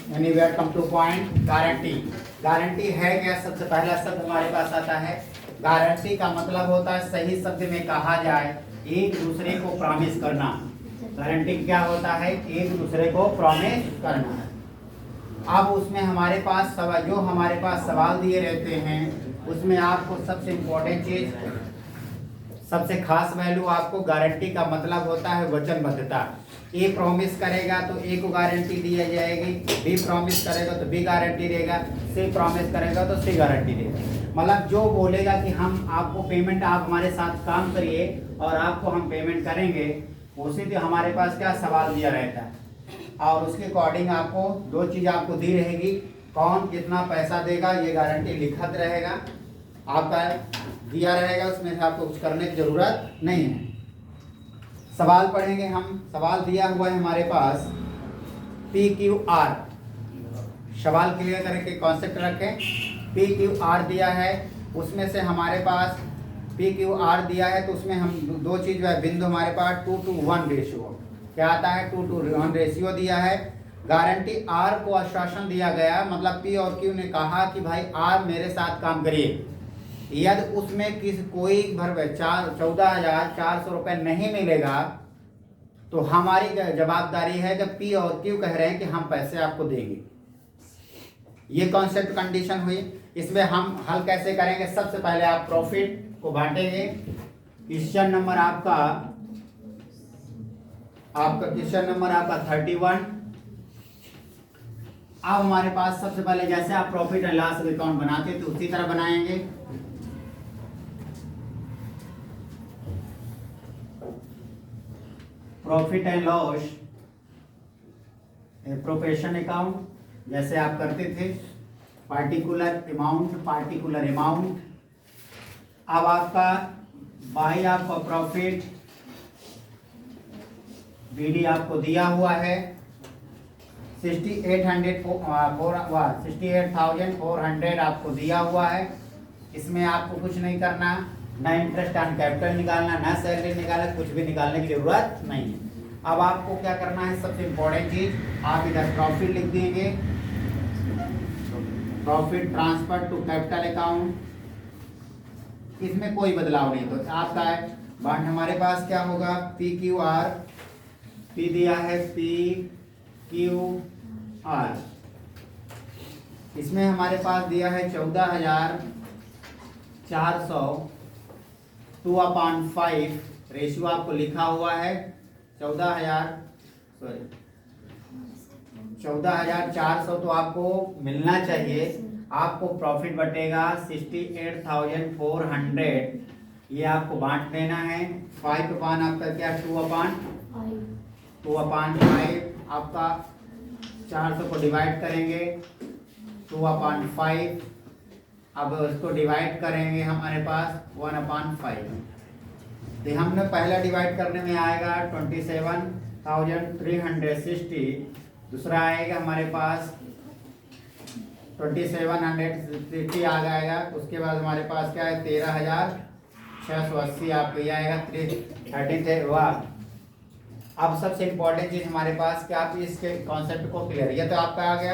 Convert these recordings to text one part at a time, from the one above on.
यानी we are come to point guarantee. Guarantee है क्या? सबसे पहला शब्द हमारे पास आता है गारंटी का मतलब होता है सही शब्द में कहा जाए एक दूसरे को प्रॉमिस करना। गारंटी क्या होता है? एक दूसरे को प्रॉमिस करना। अब उसमें हमारे पास सवाल, जो हमारे पास सवाल दिए रहते हैं उसमें आपको सबसे इम्पोर्टेंट चीज, सबसे खास वैल्यू आपको गारंटी का मतलब होता है वचनबद्धता। ए प्रॉमिस करेगा तो ए को गारंटी दी जाएगी, बी प्रॉमिस करेगा तो बी गारंटी देगा, सी प्रॉमिस करेगा तो सी गारंटी देगा। मतलब जो बोलेगा कि हम आपको पेमेंट, आप हमारे साथ काम करिए और आपको हम पेमेंट करेंगे, उसी से हमारे पास क्या सवाल दिया रहता है और उसके अकॉर्डिंग आपको दो चीज़ आपको दी रहेगी, कौन कितना पैसा देगा ये गारंटी लिखत रहेगा, आपका दिया रहेगा, उसमें से आपको कुछ करने की जरूरत नहीं है। सवाल पढ़ेंगे हम। सवाल दिया हुआ है हमारे पास PQR। सवाल क्लियर करके कॉन्सेप्ट रखें। PQR दिया है, उसमें से हमारे पास PQR दिया है तो उसमें हम दो चीज़ है, बिंदु हमारे पास 2:1 रेशियो क्या आता है, 2:1 रेशियो दिया है। गारंटी आर को आश्वासन दिया गया, मतलब पी और क्यू ने कहा कि भाई आर मेरे साथ काम करिए, यदि उसमें कोई 14,400 रुपये नहीं मिलेगा तो हमारी जवाबदारी है जब पी और क्यू कह रहे हैं कि हम पैसे आपको देंगे। ये कॉन्सेप्ट कंडीशन हुई। इसमें हम हल कैसे करेंगे? सबसे पहले आप प्रॉफिट को बांटेंगे। क्वेश्चन नंबर आपका क्वेश्चन नंबर आपका 31। अब हमारे पास सबसे पहले जैसे आप प्रॉफिट एंड लॉस अकाउंट बनाते तो उसी तरह बनाएंगे। Profit and loss profession account जैसे आप करते थे, पार्टिकुलर अमाउंट। अब आपका बाई आपका प्रॉफिट BD आपको दिया हुआ है 68,400 आपको दिया हुआ है। इसमें आपको कुछ नहीं करना, ना इंटरेस्ट ऑन कैपिटल निकालना, ना सैलरी निकालना, कुछ भी निकालने की जरूरत नहीं है। अब आपको क्या करना है, सबसे इंपॉर्टेंट चीज, आप इधर प्रॉफिट लिख देंगे, profit transfer to capital account. इसमें कोई बदलाव नहीं, तो आपका बांड हमारे पास क्या होगा, PQR, P दिया है PQR, इसमें हमारे पास दिया है 14,400 2/5 रेशियो आपको लिखा हुआ है 14,400 तो आपको मिलना चाहिए। आपको प्रॉफिट बटेगा 68,400, ये आपको बांट देना है। 5/, आपका क्या 2/5 आपका 400 को डिवाइड करेंगे 2/5, अब उसको डिवाइड करेंगे हमारे पास 1/5। तो हमने पहला डिवाइड करने में आएगा 27,360, दूसरा आएगा हमारे पास 2760 आ जाएगा। उसके बाद हमारे पास क्या है 13,680 आपको ये आएगा 13 वाह। अब सबसे इम्पोर्टेंट चीज हमारे पास क्या, आप इसके कॉन्सेप्ट को क्लियर, ये तो आपका आ गया।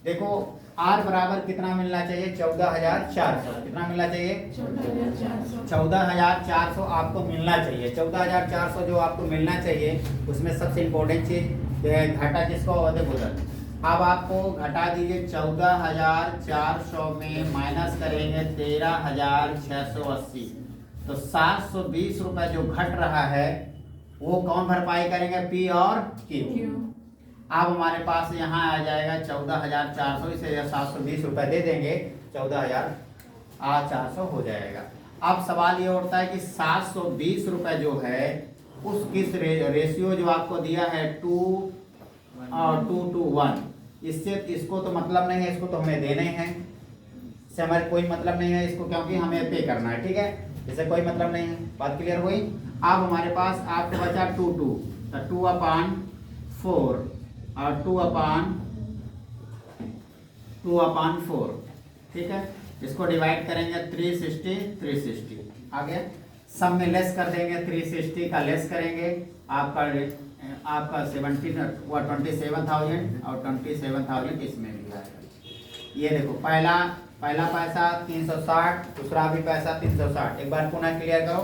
देखो आर बराबर कितना मिलना चाहिए, 14,400, कितना मिलना चाहिए 14,400 आपको मिलना चाहिए। 14,400 जो आपको मिलना चाहिए उसमें सबसे इम्पोर्टेंट चीज घाटा किसको होते बोला। अब आपको घटा दीजिए 14,400 में माइनस करेंगे 13,680, तो 720 रुपए जो घट रहा है वो कौन भरपाई करेंगे, पी और क्यू। अब हमारे पास यहाँ आ जाएगा 14,400, इसे 720 रुपए दे देंगे 14,400 हो जाएगा। अब सवाल ये उठता है कि 720 रुपए जो है उस किस रेशियो जो आपको दिया है 2:1, इससे इसको तो मतलब नहीं है, इसको तो हमें देने हैं, इससे हमारे कोई मतलब नहीं है इसको, क्योंकि हमें पे करना है, ठीक है, इससे कोई मतलब नहीं है। बात क्लियर हुई। अब हमारे पास आपको बचा 2/4 और 2/4, ठीक है, इसको डिवाइड करेंगे 360 आ गया। सब में लेस कर देंगे, 360 का लेस करेंगे, आपका आपका 27,000 और 27,000 इसमें भी आएगा। ये देखो पहला पैसा 360, दूसरा भी पैसा 360। एक बार पुनः क्लियर करो।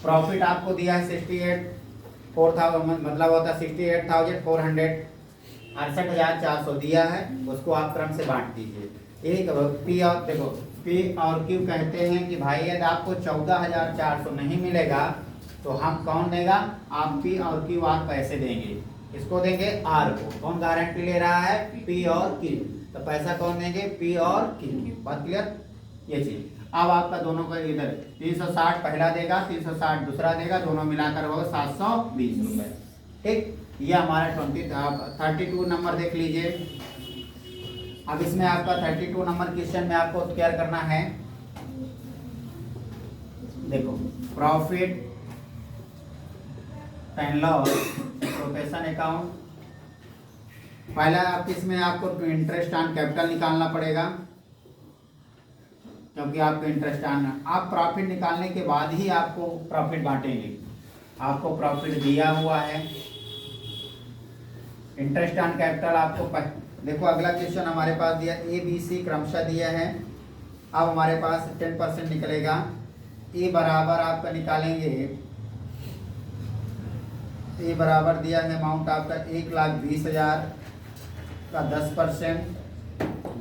प्रॉफिट आपको दिया है 68,400, मतलब होता है 68,400, 68,400 दिया है, उसको आप क्रम से बांट दीजिए। एक पी और देखो पी और क्यू कहते हैं कि भाई यदि आपको 14,400 नहीं मिलेगा तो हम कौन देगा, आप पी और क्यू आर पैसे देंगे, इसको देंगे आर को। कौन गारंटी ले रहा है, पी और क्यू, तो पैसा कौन देंगे, पी और क्यू। बात क्लियर, ये चीज। अब आपका दोनों का इधर 360 पहला देगा, 360 दूसरा देगा, दोनों मिलाकर होगा 720 रुपए। ठीक, ये हमारा 32 नंबर देख लीजिए। अब इसमें आपका 32 नंबर क्वेश्चन में आपको क्या करना है, देखो profit and loss profession account. पहला आप इसमें आपको इंटरेस्ट ऑन कैपिटल निकालना पड़ेगा, क्योंकि आपको इंटरेस्ट ऑन, आप प्रॉफिट निकालने के बाद ही आपको प्रॉफिट बांटेंगे। आपको प्रॉफिट दिया हुआ है, इंटरेस्ट ऑन कैपिटल आपको देखो अगला क्वेश्चन हमारे पास दिया ए बी सी क्रमशः दिया है। अब हमारे पास 10% निकलेगा। ए बराबर आपका निकालेंगे, ए बराबर दिया है अमाउंट आपका 1,20,000 का 10%,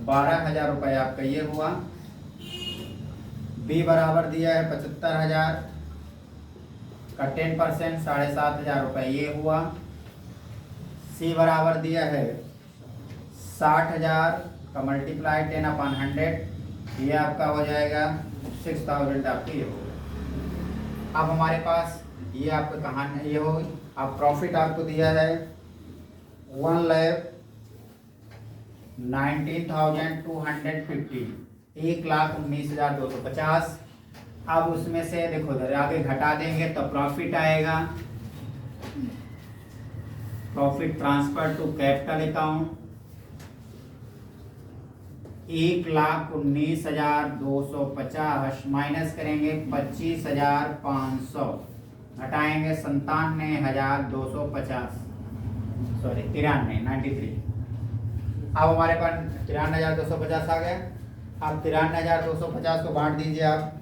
12,000 रुपये आपका ये हुआ। बी बराबर दिया है 75,000 का 10%, 7,500 रुपये ये हुआ। सी बराबर दिया है 60,000 का मल्टीप्लाई 10/100, ये आपका हो जाएगा 6,000 आपकी ये होगा। अब हमारे पास ये आपका कहानी ये होगी। अब प्रॉफिट आपको दिया है 1,19,250, 1,19,250। अब उसमें से देखो इधर आगे घटा देंगे तो प्रॉफिट आएगा, profit transfer to capital account 1,19,250 minus करेंगे 25,500, घटाएंगे 97,250, सॉरी 93। अब हमारे पास 93,250 आ गया। अब 93,250 को बांट दीजिए आप,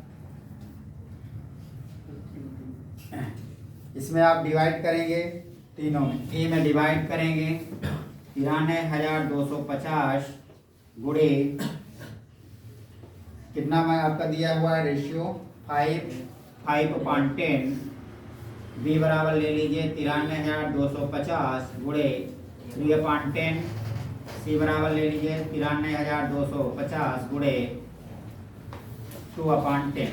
इसमें आप डिवाइड करेंगे तीनों में। ए में डिवाइड करेंगे 93,250 गुणे कितना में आपका दिया हुआ है रेशियो 5/10। बी बराबर ले लीजिए 93,250 गुणे 3/10। सी बराबर ले लीजिए 93,250 गुणे 2/10।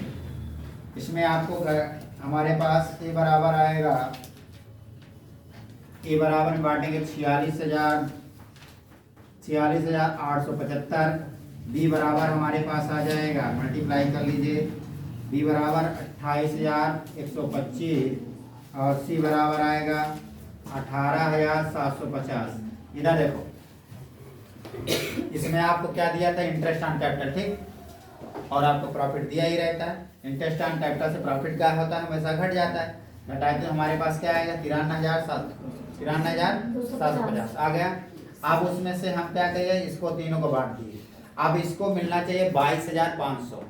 इसमें आपको हमारे पास ए बराबर आएगा, ए बराबर बांटेंगे 46,875। बी बराबर हमारे पास आ जाएगा, मल्टीप्लाई कर लीजिए, बी बराबर 28,125 और सी बराबर आएगा 18,750। इधर देखो इसमें आपको क्या दिया था, इंटरेस्ट ऑन कैपिटल, ठीक, और आपको प्रॉफिट दिया ही रहता है। इंटरेस्ट ऑन कैपिटल से प्रॉफिट क्या होता है, हमेशा घट जाता है। घटाए तो हमारे पास क्या आएगा 93,750 आ गया। अब उसमें से हम क्या करिए, इसको तीनों को बांट दिए। अब इसको मिलना चाहिए 22,500।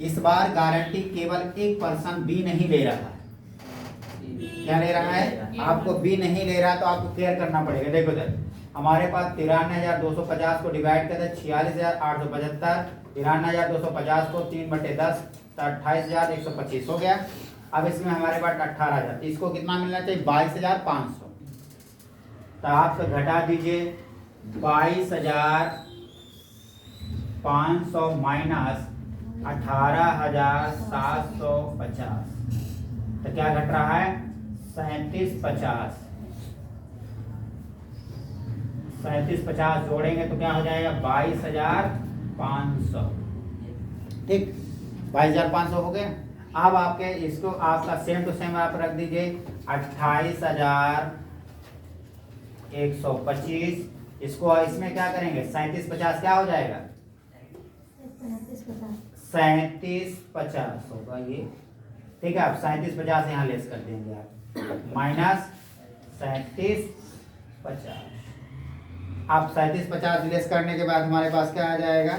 इस बार गारंटी केवल एक पर्सन बी नहीं ले रहा है। क्या ले रहा है, आपको बी नहीं ले रहा तो आपको केयर करना पड़ेगा। देखो सर हमारे पास 93,250 को डिवाइड करते 46,875, 93,250 को 3/10 तो 28,125 हो गया। अब इसमें हमारे पास 18,000, इसको कितना मिलना चाहिए 22,500। तो आप तो घटा दीजिए 22,500 माइनस 18,750, तो क्या घट रहा है 3750। 3750 जोड़ेंगे तो क्या हो जाएगा 22,500। ठीक, 22,500 हो गया। अब आपके इसको आपका सेम टू सेम आप रख दीजिए 28,125। इसको इसमें क्या करेंगे 3750 क्या हो जाएगा 3750 होगा ये। ठीक है, आप 3750 यहाँ लेस कर देंगे आप। माइनस 3750। अब 3750 लेस करने के बाद हमारे पास क्या आ जाएगा,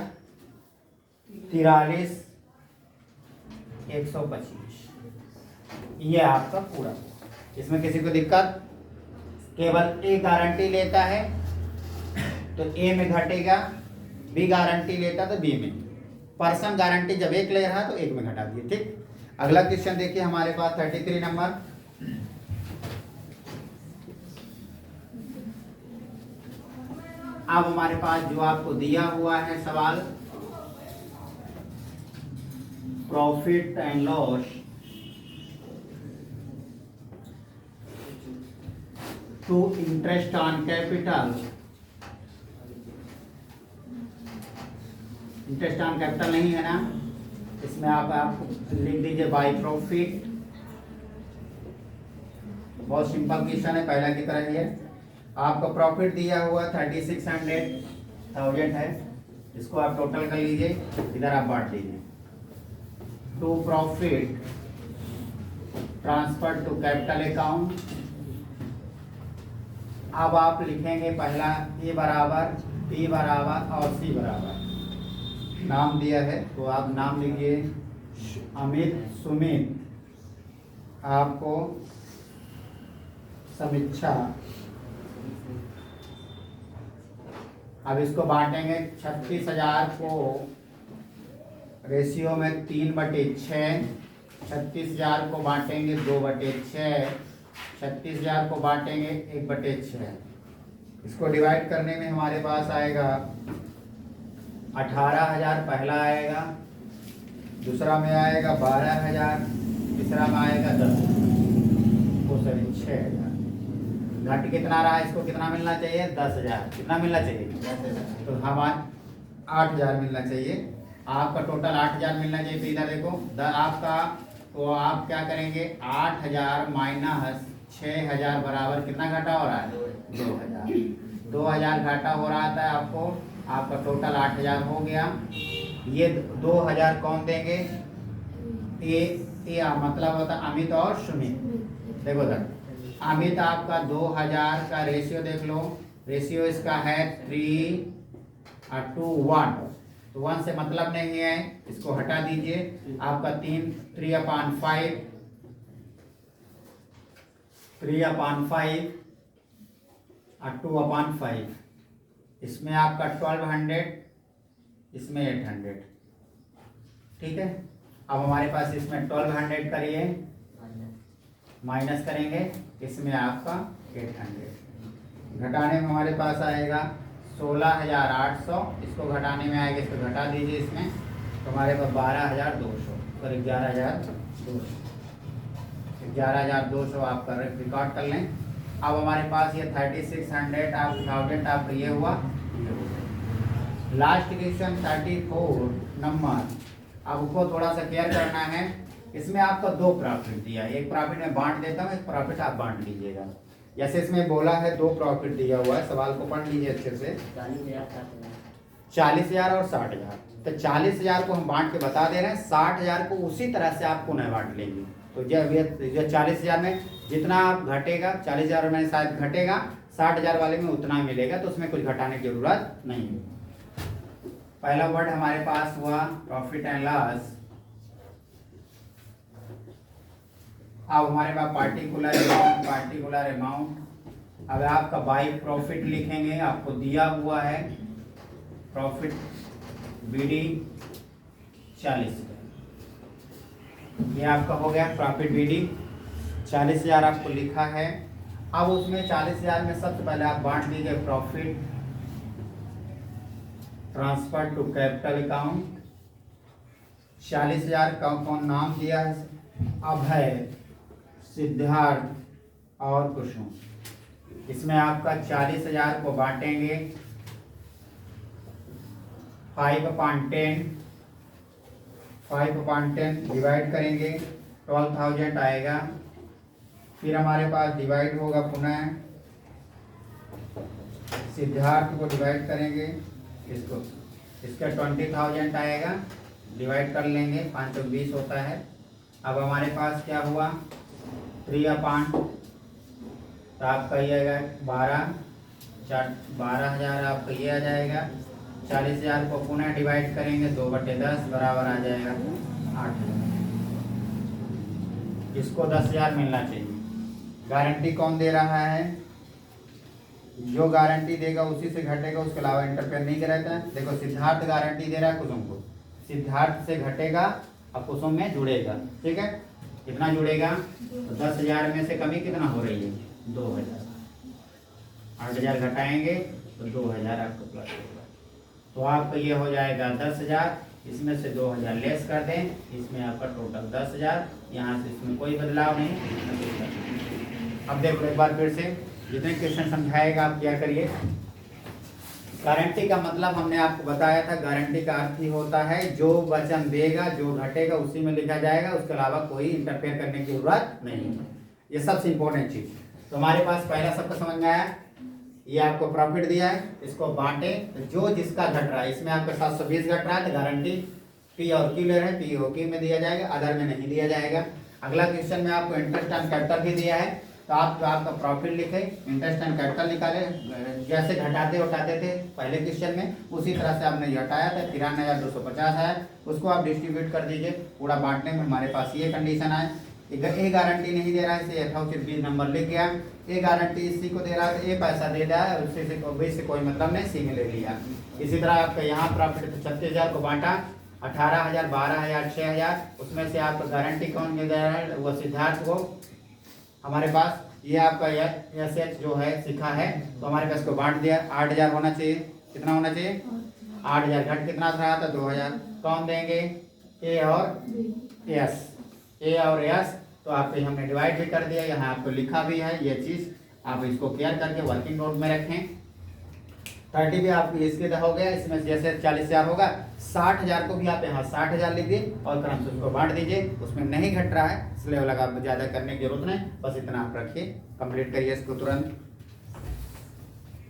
43,125। ये आपका पूरा। इसमें किसी को दिक्कत? केवल ए गारंटी लेता है तो ए में घटेगा, बी गारंटी लेता तो बी में। पर्सन गारंटी जब एक ले रहा तो एक में घटा दिए। ठीक, अगला क्वेश्चन देखिए हमारे पास 33 नंबर। अब हमारे पास जो आपको दिया हुआ है सवाल, profit and loss to interest on capital. Interest on capital नहीं है ना, इसमें आप लिख दीजिए बाय प्रॉफिट। बहुत सिंपल क्वेश्चन है, पहला की तरह ही है। आपको प्रॉफिट दिया हुआ 3600,000 है, इसको आप टोटल कर लीजिए, इधर आप बांट दीजिए। To profit transfer to capital account. अब आप लिखेंगे पहला ए बराबर, बी बराबर और सी बराबर। नाम दिया है तो आप नाम लिखिए अमित, सुमित। आपको समीक्षा। अब इसको बांटेंगे 36,000 को रेशियो में 3/6। 36,000 को बांटेंगे 2/6। 36,000 को बांटेंगे 1/6। इसको डिवाइड करने में हमारे पास आएगा 18,000 पहला आएगा, दूसरा में आएगा 12,000, तीसरा में आएगा 10,000, 6,000। घट कितना रहा, इसको कितना मिलना चाहिए, 10,000। कितना मिलना चाहिए, तो हमारा 8,000 मिलना चाहिए। आपका टोटल 8,000 मिलना चाहिए। तो इधर देखो आपका, तो आप क्या करेंगे, 8,000 माइनस 6,000 बराबर कितना घाटा हो रहा है, 2,000। 2,000 घाटा हो रहा था आपको, आपका टोटल 8,000 हो गया। ये 2,000 कौन देंगे, ये मतलब होता है अमित और सुमित। देखो सर, अमित आपका 2,000 का रेशियो देख लो, रेशियो इसका है 3:1। तो 1 से मतलब नहीं है, इसको हटा दीजिए। आपका 3/5 और 2/5। इसमें आपका 1200, इसमें 800। ठीक है, अब हमारे पास इसमें 1200 करिए, माइनस करेंगे, इसमें आपका 800। घटाने में हमारे पास आएगा 16,800। इसको घटाने में आएगा, इसको घटा दीजिए इसमें, तो हमारे पास 12,200 और 11,200। 11,200 आप रिकॉर्ड कर लें। अब हमारे पास ये 3600 आप 1000 आप ये हुआ। Last question 34 number. अब उसको थोड़ा सा केयर करना है। इसमें आपको 2 प्रॉफिट दिया है, एक प्रॉफिट में बांट देता हूँ, एक प्रॉफिट आप बांट लीजिएगा। जैसे इसमें बोला है 2 प्रॉफिट दिया हुआ है, सवाल को पढ़ लीजिए अच्छे से। 40,000 और 60,000। तो 40,000 को हम बांट के बता दे रहे हैं, 60,000 को उसी तरह से आप पुनः बांट लेंगे। तो जब 40,000 में जितना आप घटेगा, 40,000 में शायद घटेगा, 60,000 वाले में उतना मिलेगा, तो उसमें कुछ घटाने की जरूरत नहीं है। पहला वर्ड हमारे पास हुआ प्रॉफिट एंड लॉस। अब हमारे पास पार्टिकुलर अमाउंट। अब आपका बाई प्रॉफिट लिखेंगे, आपको दिया हुआ है प्रॉफिट बीडी 40। ये आपका हो गया प्रॉफिट बीडी 40,000 आपको लिखा है। अब उसमें 40,000 में सबसे पहले आप बांट दीजिए profit transfer to capital account. 40,000 का कौन नाम दिया है, अभय, सिद्धार्थ और कुसुम। इसमें आपका 40,000 को बांटेंगे 5/10। 5/10 डिवाइड करेंगे, 12,000 आएगा। फिर हमारे पास डिवाइड होगा पुनः, सिद्धार्थ को डिवाइड करेंगे, इसको इसका 20,000 आएगा, डिवाइड कर लेंगे, 5 और 20 होता है। अब हमारे पास क्या हुआ, 3/5 तो आपका ये आएगा 12,000 आपका ये आ जाएगा। 40,000 को पुनः डिवाइड करेंगे 2/10 बराबर आ जाएगा 8,000। इसको 10,000 मिलना चाहिए। गारंटी कौन दे रहा है? जो गारंटी देगा उसी से घटेगा, उसके अलावा इंटरफेयर नहीं कराता। देखो सिद्धार्थ गारंटी दे रहा है कुसुम को, सिद्धार्थ से घटेगा और कुसुम में जुड़ेगा। ठीक है, कितना जुड़ेगा? तो 10,000 में से कमी कितना हो रही है? 2,000। 8,000 घटाएंगे तो 2,000 आपका प्लस होगा। तो आपका ये हो जाएगा 10,000, इसमें से 2,000 लेस कर दें, इसमें आपका टोटल 10,000। यहाँ से इसमें कोई बदलाव नहीं। अब देखो एक बार फिर से, जितने क्वेश्चन समझाएगा आप क्या करिए। गारंटी का मतलब हमने आपको बताया था, गारंटी का अर्थ ही होता है जो वचन देगा, जो घटेगा उसी में लिखा जाएगा, उसके अलावा कोई इंटरफेयर करने की जरूरत नहीं है। ये सबसे इंपॉर्टेंट चीज। तो हमारे पास पहला सबको समझ में आया। ये आपको प्रॉफिट दिया है, इसको बांटे तो जो जिसका घट रहा है, इसमें आपका 720 घट रहा है तो गारंटी पी और क्यू ले रहे हैं, पी और क्यू में दिया जाएगा, अदर में नहीं दिया जाएगा। अगला क्वेश्चन में आपको इंटरेस्ट एंड कैपिटल भी दिया है, तो आपका प्रॉफिट लिखे, इंटरेस्ट एंड कैपिटल निकाले, जैसे घटाते उठाते थे पहले क्वेश्चन में उसी तरह से आपने घटाया था। 93,250 है, उसको आप डिस्ट्रीब्यूट कर दीजिए। पूरा बांटने में हमारे पास ये कंडीशन आए। ए गारंटी नहीं दे रहा है, इसे यथोचित 20 नंबर लिख गया। ए गारंटी इसी को दे रहा है तो ए पैसा दे रहा है, उससे से कोई मतलब नहीं, सी में ले लिया। इसी तरह आपका यहाँ प्रॉफिट 36,000 को बांटा, 18,000, 12,000, 6,000, उसमें से आपको गारंटी कौन दे रहा है? वो सिद्धार्थ को। हमारे पास ये आपका एस जो है सीखा है, तो हमारे पास को बांट दिया। 8,000 होना चाहिए। कितना होना चाहिए? 8,000 घट कितना था? 2,000। कौन देंगे? ए और एस। ए और एस तो आपको हमने डिवाइड भी कर दिया, यहाँ आपको लिखा भी है ये चीज। आप इसको केयर करके वर्किंग नोट में रखें। 30 भी आपको इसके हो गया, इसमें जैसे 40,000 होगा, 60,000 को भी आप यहाँ 60,000 लिख दिए और क्रम से उसको बांट दीजिए। उसमें नहीं घट रहा है इसलिए लगा ज़्यादा करने की जरूरत नहीं, बस इतना आप रखिए। कंप्लीट करिए इसको तुरंत।